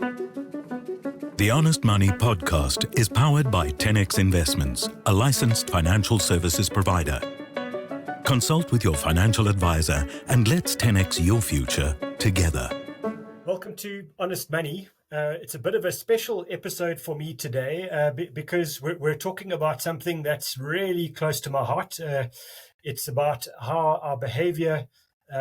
The Honest Money podcast is powered by 10x Investments, a licensed financial services provider. Consult with your financial advisor and let's 10x your future together. Welcome to Honest Money. It's a bit of a special episode for me today because we're talking about something that's really close to my heart. It's about how our behavior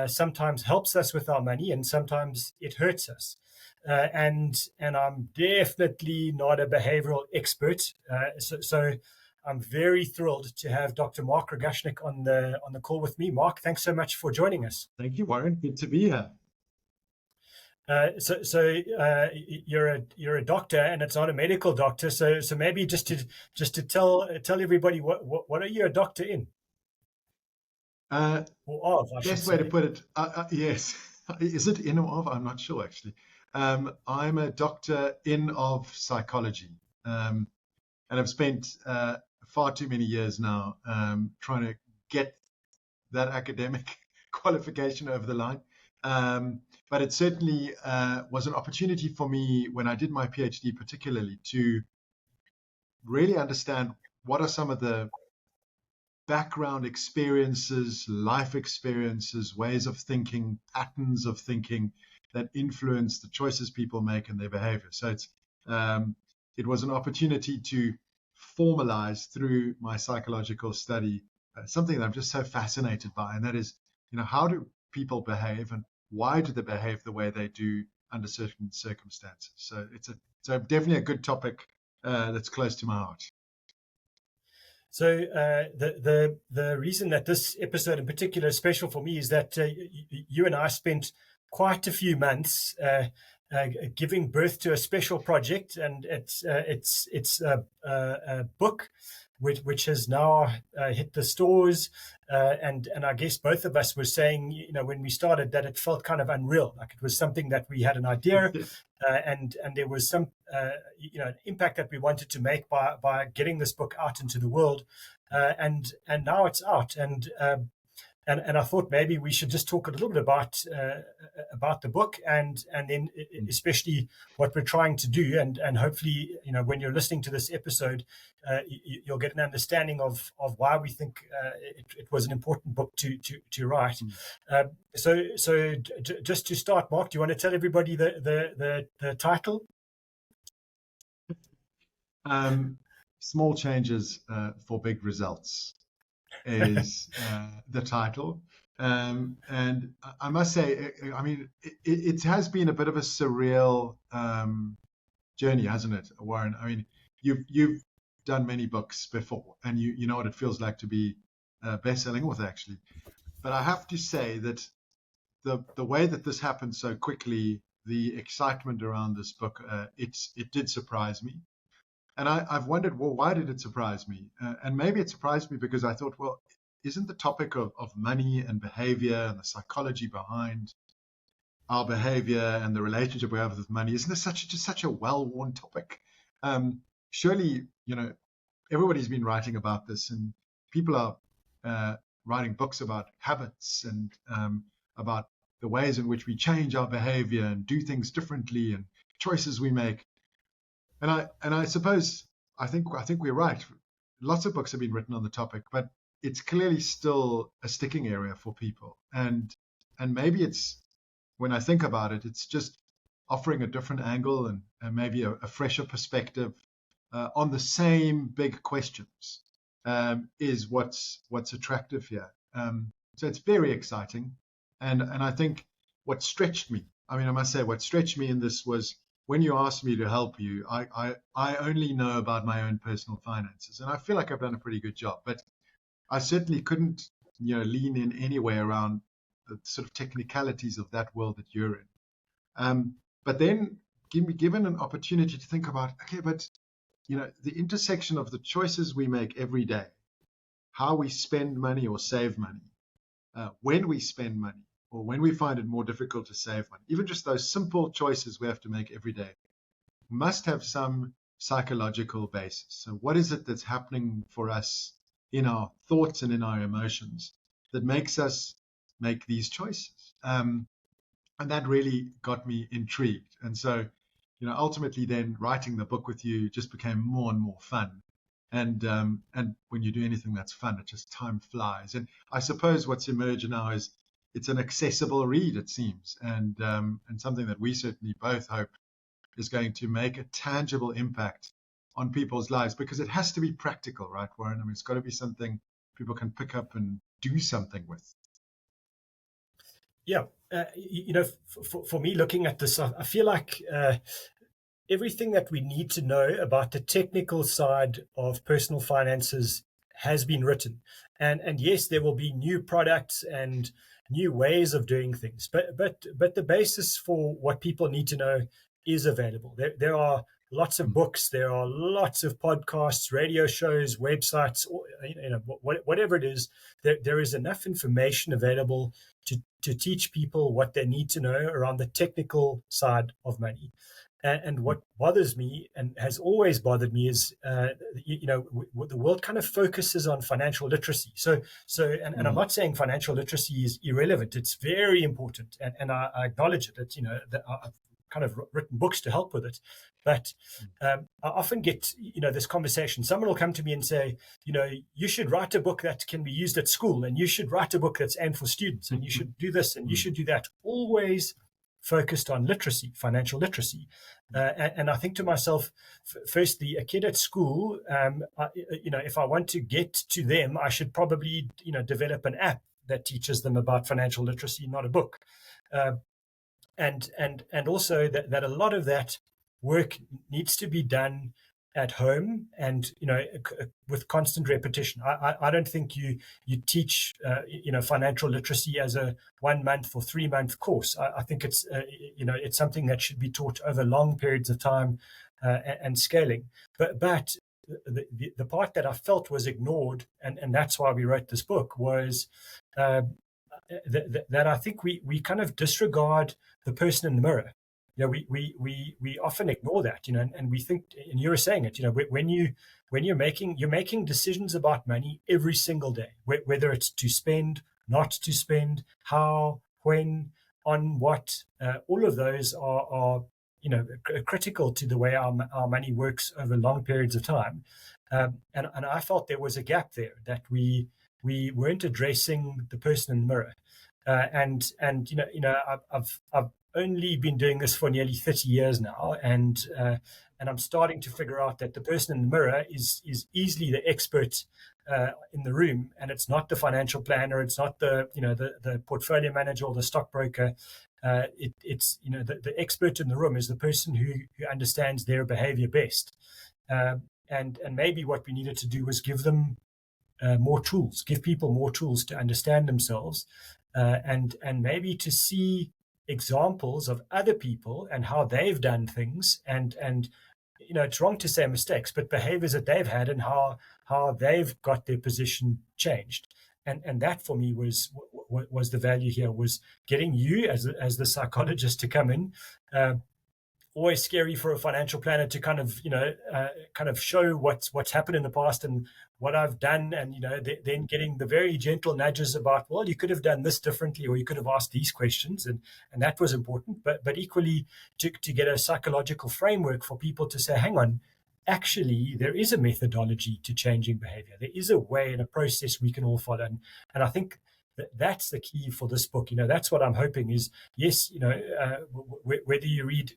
sometimes helps us with our money and sometimes it hurts us. And I'm definitely not a behavioral expert. So I'm very thrilled to have Dr. Marc Rogatschnig on the call with me. Marc, thanks so much for joining us. Thank you, Warren. Good to be here. You're a doctor, and it's not a medical doctor. So maybe just to tell everybody what are you a doctor in? Or of? Best way to put it, yes. Is it in or of? I'm not sure actually. I'm a doctor in of psychology, and I've spent far too many years now trying to get that academic qualification over the line. But it certainly was an opportunity for me when I did my PhD, particularly to really understand what are some of the background experiences, life experiences, ways of thinking, patterns of thinking that influence the choices people make and their behavior. So it was an opportunity to formalize through my psychological study something that I'm just so fascinated by, and that is, how do people behave and why do they behave the way they do under certain circumstances? So it's definitely a good topic that's close to my heart. So the reason that this episode in particular is special for me is that you and I spent quite a few months giving birth to a special project, and it's a book which has now hit the stores, and I guess both of us were saying, when we started, that it felt kind of unreal, like it was something that we had an idea, and there was some an impact that we wanted to make by getting this book out into the world, and now it's out, and I thought maybe we should just talk a little bit about the book and then especially what we're trying to do, and hopefully when you're listening to this episode you'll get an understanding of why we think it was an important book to write. So just to start, Marc, do you want to tell everybody the title? Small changes for big results is the title, and I must say, it has been a bit of a surreal journey, hasn't it, Warren? I mean, you've done many books before, and you know what it feels like to be best-selling author, actually. But I have to say that the way that this happened so quickly, the excitement around this book, it did surprise me. And I've wondered, well, why did it surprise me? And maybe it surprised me because I thought, well, isn't the topic of money and behavior and the psychology behind our behavior and the relationship we have with money, isn't this such a well-worn topic? Surely, everybody's been writing about this, and people are writing books about habits and about the ways in which we change our behavior and do things differently and choices we make. And I suppose I think we're right. Lots of books have been written on the topic, but it's clearly still a sticking area for people. And maybe it's, when I think about it, it's just offering a different angle and maybe a fresher perspective on the same big questions is what's attractive here. So it's very exciting. And I think what stretched me, I must say, what stretched me in this was, when you asked me to help you, I only know about my own personal finances, and I feel like I've done a pretty good job. But I certainly couldn't, lean in any way around the sort of technicalities of that world that you're in. But then given an opportunity to think about, okay, but the intersection of the choices we make every day, how we spend money or save money, when we spend money, or when we find it more difficult to save money, even just those simple choices we have to make every day, must have some psychological basis. So what is it that's happening for us in our thoughts and in our emotions that makes us make these choices? And that really got me intrigued. And so, ultimately then writing the book with you just became more and more fun. And when you do anything that's fun, it just time flies. And I suppose what's emerged now is it's an accessible read, it seems, and something that we certainly both hope is going to make a tangible impact on people's lives, because it has to be practical, right, Warren? I mean, it's got to be something people can pick up and do something with. Yeah, for me, looking at this, I feel like everything that we need to know about the technical side of personal finances has been written. And yes, there will be new products and new ways of doing things, but the basis for what people need to know is available. There are lots of books, there are lots of podcasts, radio shows, websites, whatever it is. There is enough information available to teach people what they need to know around the technical side of money. And what bothers me and has always bothered me is, the world kind of focuses on financial literacy. And I'm not saying financial literacy is irrelevant. It's very important. And I acknowledge it. That I've kind of written books to help with it. But I often get, this conversation. Someone will come to me and say, you should write a book that can be used at school, and you should write a book that's aimed for students, and you should do this, and you should do that. Always focused on literacy, financial literacy. And I think to myself, firstly, a kid at school, if I want to get to them, I should probably, develop an app that teaches them about financial literacy, not a book. And also that a lot of that work needs to be done at home and with constant repetition. I don't think you teach financial literacy as a 1 month or 3 month course. I think it's it's something that should be taught over long periods of time and scaling. But the part that I felt was ignored, and that's why we wrote this book, was that I think we kind of disregard the person in the mirror. We often ignore that, and we think, and you were saying it, when you're making decisions about money every single day, whether it's to spend, not to spend, how, when, on what, all of those are critical to the way our money works over long periods of time. And I felt there was a gap there, that we weren't addressing the person in the mirror. I've only been doing this for nearly 30 years now, and I'm starting to figure out that the person in the mirror is easily the expert in the room, and it's not the financial planner, it's not the portfolio manager or the stockbroker. It's the expert in the room is the person who understands their behavior best. And maybe what we needed to do was give them more tools, give people more tools to understand themselves, and maybe to see examples of other people and how they've done things, and it's wrong to say mistakes, but behaviors that they've had and how they've got their position changed. And that for me was the value here, was getting you as the psychologist to come in. Always scary for a financial planner to kind of show what's happened in the past and what I've done, and then getting the very gentle nudges about, well, you could have done this differently, or you could have asked these questions, and that was important. But equally to get a psychological framework for people to say, hang on, actually there is a methodology to changing behavior. There is a way and a process we can all follow, and I think that's the key for this book. That's what I'm hoping is, yes, whether you read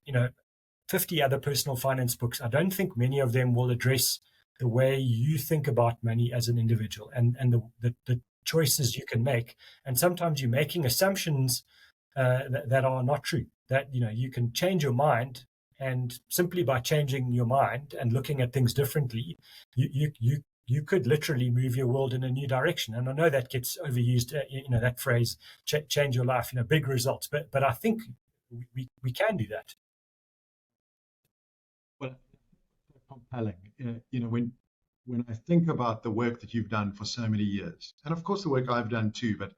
50 other personal finance books, I don't think many of them will address the way you think about money as an individual and the choices you can make. And sometimes you're making assumptions that are not true, that you can change your mind, and simply by changing your mind and looking at things differently, you could literally move your world in a new direction. And I know that gets overused, that phrase, change your life, big results, but I think we can do that. Well, compelling. When I think about the work that you've done for so many years, and of course the work I've done too, but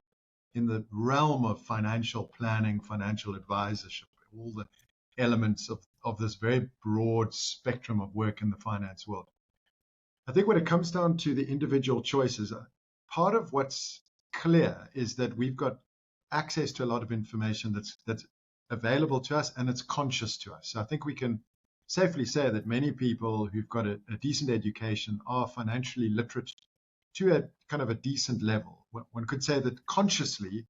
in the realm of financial planning, financial advisorship, all the elements of this very broad spectrum of work in the finance world, I think when it comes down to the individual choices, part of what's clear is that we've got access to a lot of information that's available to us, and it's conscious to us. So I think we can safely say that many people who've got a decent education are financially literate to a kind of a decent level. One could say that consciously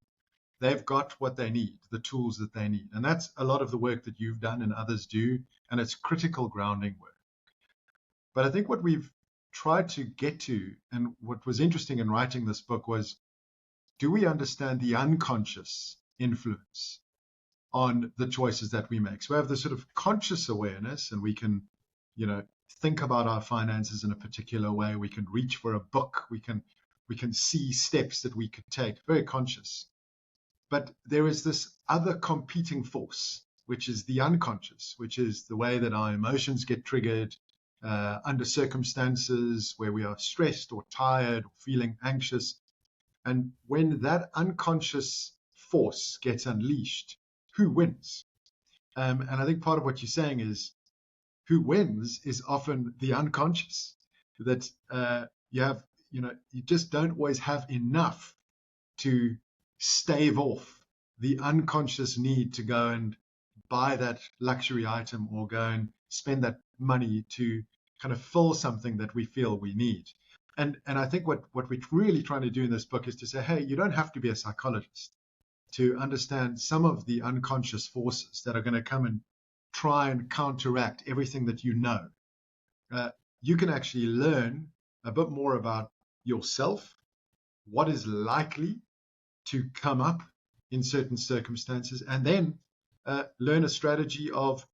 they've got what they need, the tools that they need. And that's a lot of the work that you've done and others do, and it's critical grounding work. But I think what we've tried to get to, and what was interesting in writing this book, was, do we understand the unconscious influence on the choices that we make? So we have this sort of conscious awareness, and we can, think about our finances in a particular way. We can reach for a book. We can see steps that we could take, very conscious. But there is this other competing force, which is the unconscious, which is the way that our emotions get triggered under circumstances where we are stressed or tired or feeling anxious. And when that unconscious force gets unleashed, who wins? And I think part of what you're saying is, who wins is often the unconscious. That you just don't always have enough to stave off the unconscious need to go and buy that luxury item or go and spend that money to kind of fill something that we feel we need. And I think what we're really trying to do in this book is to say, hey, you don't have to be a psychologist to understand some of the unconscious forces that are going to come and try and counteract everything that you know. You can actually learn a bit more about yourself, what is likely to come up in certain circumstances, and then learn a strategy of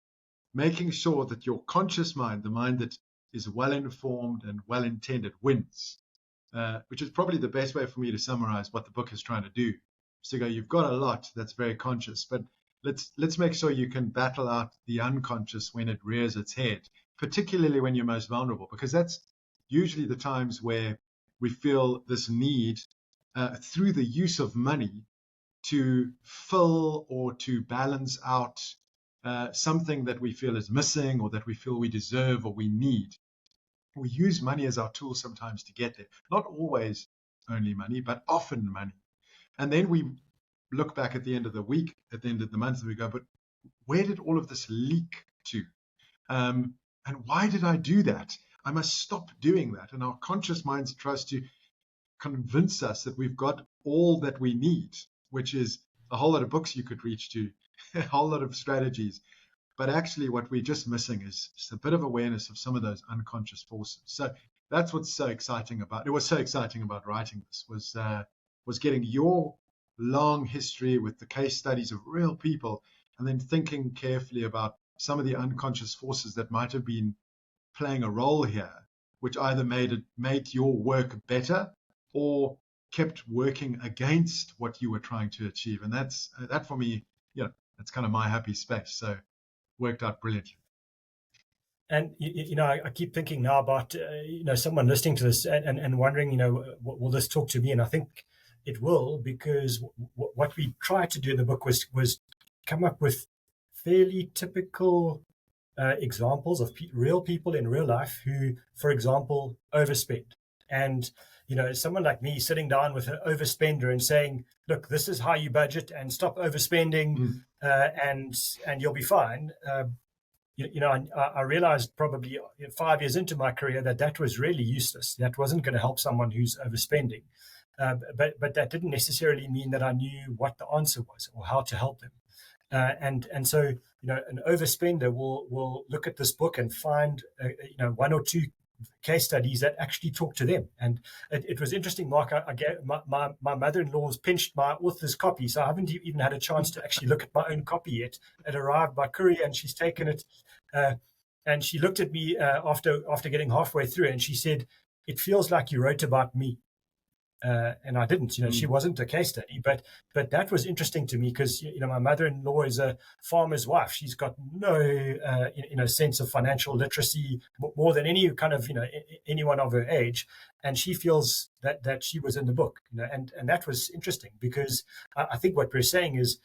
making sure that your conscious mind, the mind that is well-informed and well-intended, wins, which is probably the best way for me to summarize what the book is trying to do. So go, you've got a lot that's very conscious, but let's make sure you can battle out the unconscious when it rears its head, particularly when you're most vulnerable, because that's usually the times where we feel this need through the use of money to fill or to balance out something that we feel is missing or that we feel we deserve or we need. We use money as our tool sometimes to get there. Not always only money, but often money. And then we look back at the end of the week, at the end of the month, and we go, but where did all of this leak to? And why did I do that? I must stop doing that. And our conscious minds tries to convince us that we've got all that we need, which is a whole lot of books you could reach to, a whole lot of strategies. But actually what we're just missing is just a bit of awareness of some of those unconscious forces. So that's what's so exciting about it. Was so exciting about writing this was getting your long history with the case studies of real people, and then thinking carefully about some of the unconscious forces that might have been playing a role here, which either made your work better or kept working against what you were trying to achieve. And that for me, that's kind of my happy space. So worked out brilliantly. And I keep thinking now about someone listening to this and wondering, will this talk to me? And I think it will, because what we tried to do in the book was come up with fairly typical examples of real people in real life who, for example, overspend. And someone like me sitting down with an overspender and saying, look, this is how you budget, and stop overspending, and you'll be fine. I realized probably 5 years into my career that was really useless. That wasn't going to help someone who's overspending. But that didn't necessarily mean that I knew what the answer was or how to help them. And so, an overspender will look at this book and find, one or two case studies that actually talk to them. And it was interesting, Mark. I gave my mother-in-law's pinched my author's copy, so I haven't even had a chance to actually look at my own copy yet. It arrived by courier, and she's taken it. And she looked at me after getting halfway through, and she said, "It feels like you wrote about me." And I didn't, she wasn't a case study, but that was interesting to me because, my mother-in-law is a farmer's wife. She's got no, sense of financial literacy more than any kind of, anyone of her age. And she feels that she was in the book, and that was interesting because I think what we're saying is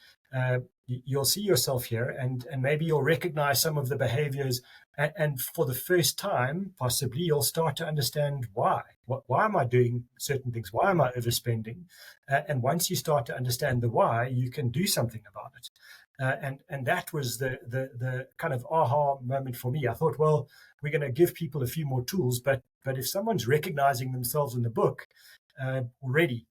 you'll see yourself here and maybe you'll recognize some of the behaviors. And for the first time, possibly, you'll start to understand why. Why am I doing certain things? Why am I overspending? And once you start to understand the why, you can do something about it. And that was the kind of aha moment for me. I thought, well, we're going to give people a few more tools, but if someone's recognizing themselves in the book already,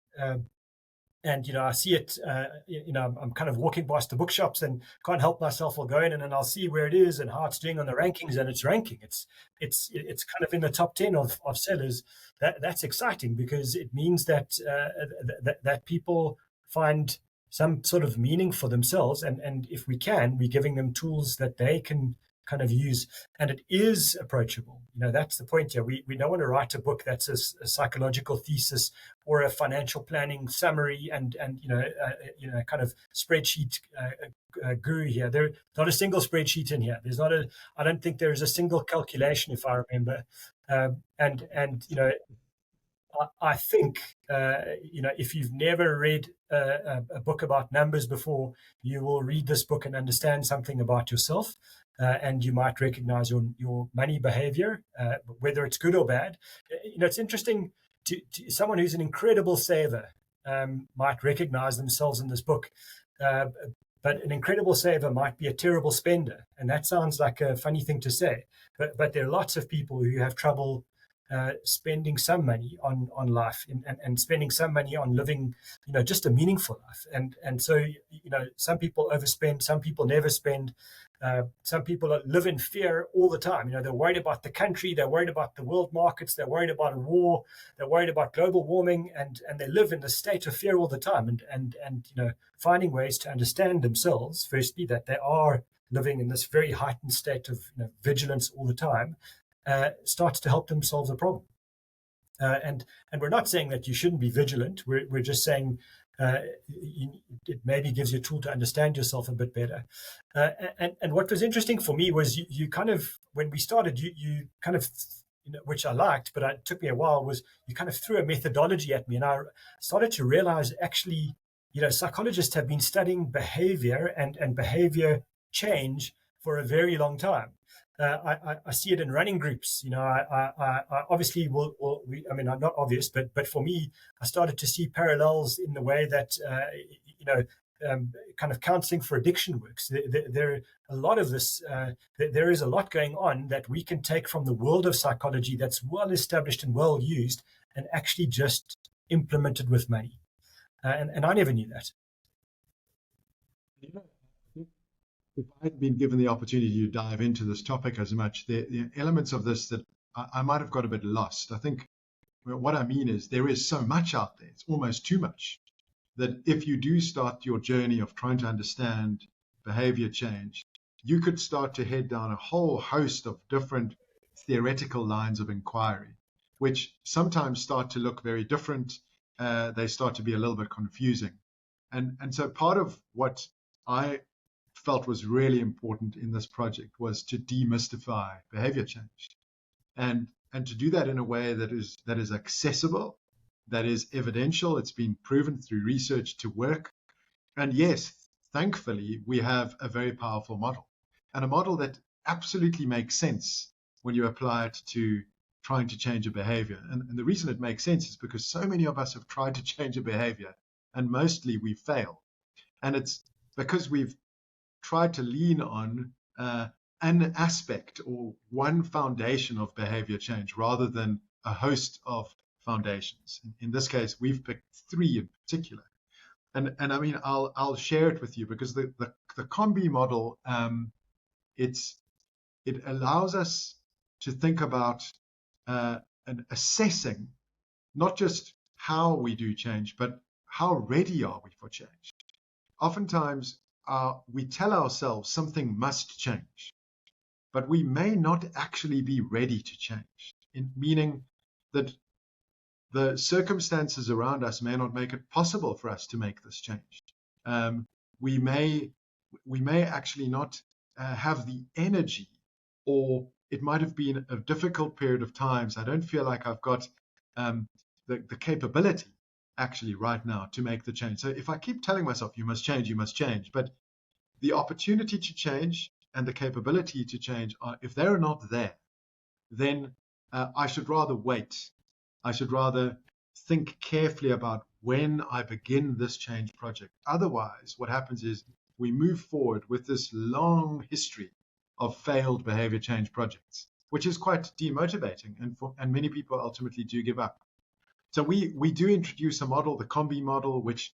and I see it, I'm kind of walking past the bookshops and can't help myself. I'll go in and I'll see where it is and how it's doing on the rankings, and it's ranking. It's kind of in the top 10 of sellers. That's exciting, because it means that that people find some sort of meaning for themselves, and if we can, we're giving them tools that they can kind of use, and it is approachable. That's the point here. We don't want to write a book that's a psychological thesis or a financial planning summary and kind of spreadsheet guru here. There's not a single spreadsheet in here. I don't think there is a single calculation, if I remember. I think, if you've never read a book about numbers before, you will read this book and understand something about yourself, and you might recognize your money behavior, whether it's good or bad. It's interesting to someone who's an incredible saver might recognize themselves in this book, but an incredible saver might be a terrible spender, and that sounds like a funny thing to say, but there are lots of people who have trouble spending some money on life and spending some money on living, just a meaningful life. And so, some people overspend, some people never spend. Some people live in fear all the time. They're worried about the country, they're worried about the world markets, they're worried about a war, they're worried about global warming, and they live in the state of fear all the time. And finding ways to understand themselves, firstly, that they are living in this very heightened state of vigilance all the time, starts to help them solve the problem. And we're not saying that you shouldn't be vigilant. We're just saying it maybe gives you a tool to understand yourself a bit better. And what was interesting for me was you kind of, when we started, you kind of, which I liked, but it took me a while, was you kind of threw a methodology at me. And I started to realize, actually, psychologists have been studying behavior and behavior change for a very long time. I see it in running groups. I obviously not obvious, but for me, I started to see parallels in the way that, kind of counseling for addiction works. There a lot of this, there is a lot going on that we can take from the world of psychology that's well established and well used, and actually just implemented with money. And I never knew that. If I had been given the opportunity to dive into this topic as much, the elements of this that I might have got a bit lost. I think what I mean is there is so much out there, it's almost too much, that if you do start your journey of trying to understand behavior change, you could start to head down a whole host of different theoretical lines of inquiry, which sometimes start to look very different. They start to be a little bit confusing. And so part of what I felt was really important in this project was to demystify behavior change, and to do that in a way that is accessible, that is evidential. It's been proven through research to work. And yes, thankfully, we have a very powerful model, and a model that absolutely makes sense when you apply it to trying to change a behavior. And the reason it makes sense is because so many of us have tried to change a behavior, and mostly we fail. And it's because we've tried to lean on an aspect or one foundation of behavior change rather than a host of foundations. In this case, we've picked three in particular. And I mean, I'll share it with you because the Combi model, it allows us to think about and assessing not just how we do change, but how ready are we for change. Oftentimes, we tell ourselves something must change, but we may not actually be ready to change, meaning that the circumstances around us may not make it possible for us to make this change. We may actually not have the energy, or it might have been a difficult period of time. So I don't feel like I've got the capability actually right now to make the change. So if I keep telling myself, you must change, but the opportunity to change and the capability to change, if they're not there, then I should rather wait. I should rather think carefully about when I begin this change project. Otherwise, what happens is we move forward with this long history of failed behavior change projects, which is quite demotivating, and many people ultimately do give up. So we do introduce a model, the Combi Model, which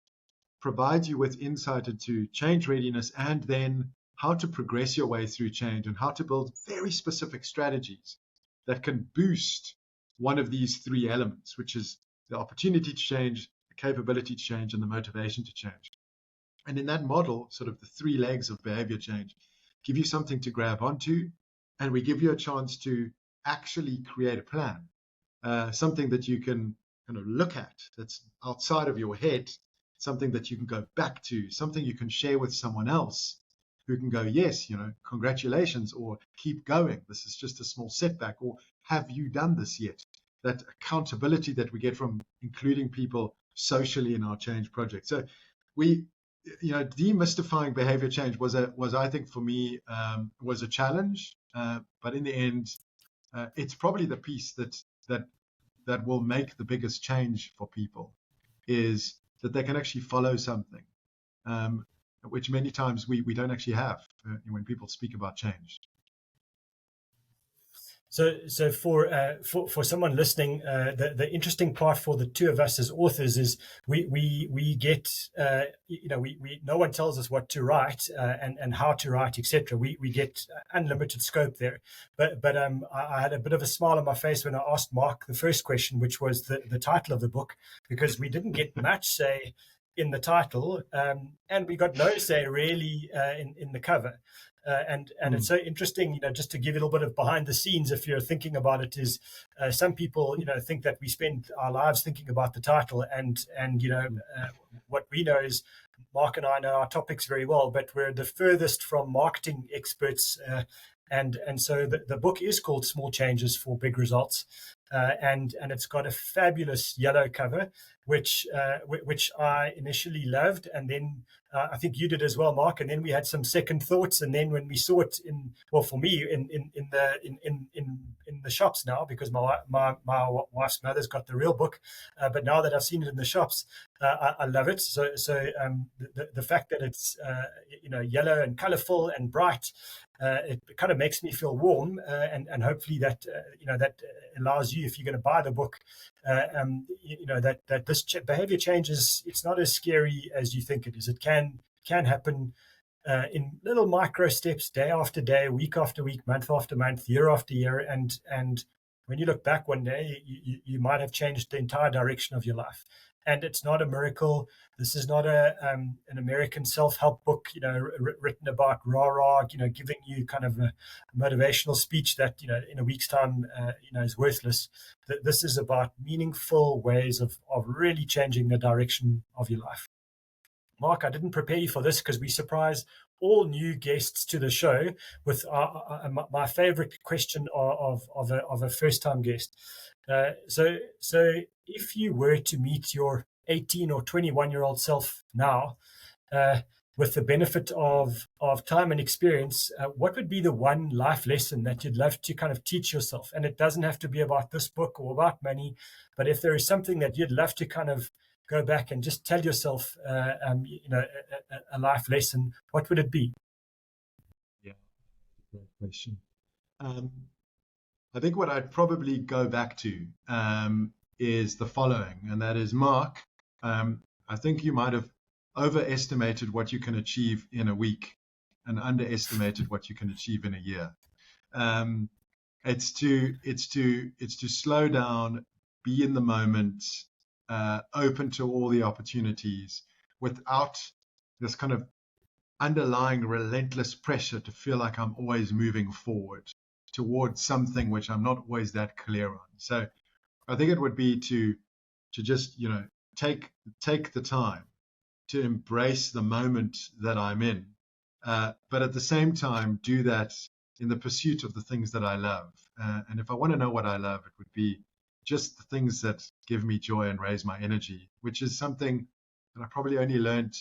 provides you with insight into change readiness and then how to progress your way through change and how to build very specific strategies that can boost one of these three elements, which is the opportunity to change, the capability to change, and the motivation to change. And in that model, sort of the three legs of behavior change give you something to grab onto, and we give you a chance to actually create a plan, something that you can kind of look at that's outside of your head, something that you can go back to, something you can share with someone else who can go, yes, congratulations, or keep going. This is just a small setback, or have you done this yet? That accountability that we get from including people socially in our change project. So demystifying behavior change was I think for me, was a challenge, but in the end, it's probably the piece that will make the biggest change for people, is that they can actually follow something, which many times we don't actually have when people speak about change. So for someone listening, the interesting part for the two of us as authors is we get we no one tells us what to write and how to write, etc. We get unlimited scope there. But I had a bit of a smile on my face when I asked Marc the first question, which was the title of the book, because we didn't get much say in the title, and we got no say really in the cover. And it's so interesting, just to give you a little bit of behind the scenes, if you're thinking about it, is some people, think that we spend our lives thinking about the title, and what we know is Marc and I know our topics very well, but we're the furthest from marketing experts. And so the book is called Small Changes for Big Results. And it's got a fabulous yellow cover, which I initially loved, and then I think you did as well, Marc. And then we had some second thoughts, and then when we saw it for me in the shops now, because my wife's mother's got the real book, but now that I've seen it in the shops, I love it. So the fact that it's yellow and colourful and bright. It kind of makes me feel warm, and hopefully that that allows you, if you're going to buy the book, that this behavior change it's not as scary as you think it is. It can happen in little micro steps, day after day, week after week, month after month, year after year, and when you look back one day, you might have changed the entire direction of your life. And it's not a miracle. This is not an American self-help book, written about rah-rah, giving you kind of a motivational speech that, in a week's time, is worthless. This is about meaningful ways of really changing the direction of your life. Marc, I didn't prepare you for this because we surprise all new guests to the show with my favorite question of a first-time guest. So if you were to meet your 18 or 21-year-old self now, with the benefit of time and experience, what would be the one life lesson that you'd love to kind of teach yourself? And it doesn't have to be about this book or about money, but if there is something that you'd love to kind of go back and just tell yourself, a life lesson, what would it be? Yeah, great question. I think what I'd probably go back to is the following, and that is, Marc, I think you might have overestimated what you can achieve in a week and underestimated what you can achieve in a year. It's to slow down, be in the moment, open to all the opportunities without this kind of underlying relentless pressure to feel like I'm always moving forward towards something which I'm not always that clear on. So I think it would be to just, take the time to embrace the moment that I'm in, but at the same time do that in the pursuit of the things that I love. And if I want to know what I love, it would be just the things that give me joy and raise my energy, which is something that I probably only learned,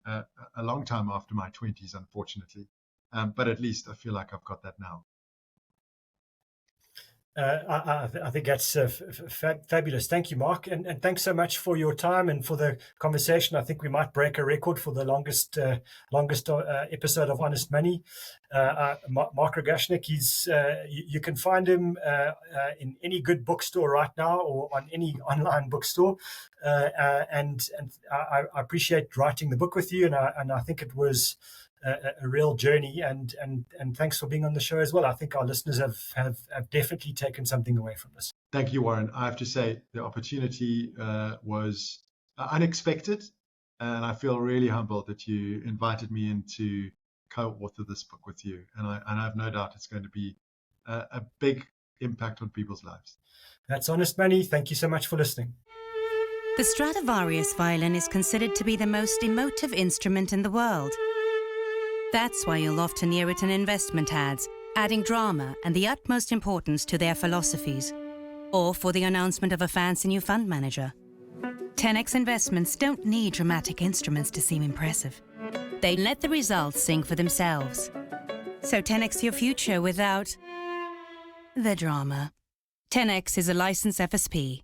a long time after my 20s, unfortunately. But at least I feel like I've got that now. I think that's fabulous. Thank you, Mark. And thanks so much for your time and for the conversation. I think we might break a record for the longest episode of Honest Money. Marc Rogatschnig, you can find him in any good bookstore right now or on any online bookstore. And I appreciate writing the book with you. And I think it was a real journey, and thanks for being on the show as well. I think our listeners have definitely taken something away from this. Thank you, Warren. I have to say the opportunity was unexpected, and I feel really humbled that you invited me in to co-author this book with you. And I have no doubt it's going to be a big impact on people's lives. That's Honest Money. Thank you so much for listening. The Stradivarius violin is considered to be the most emotive instrument in the world. That's why you'll often hear it in investment ads, adding drama and the utmost importance to their philosophies, or for the announcement of a fancy new fund manager. 10x Investments don't need dramatic instruments to seem impressive. They let the results sing for themselves. So 10x your future without the drama. 10x is a licensed FSP.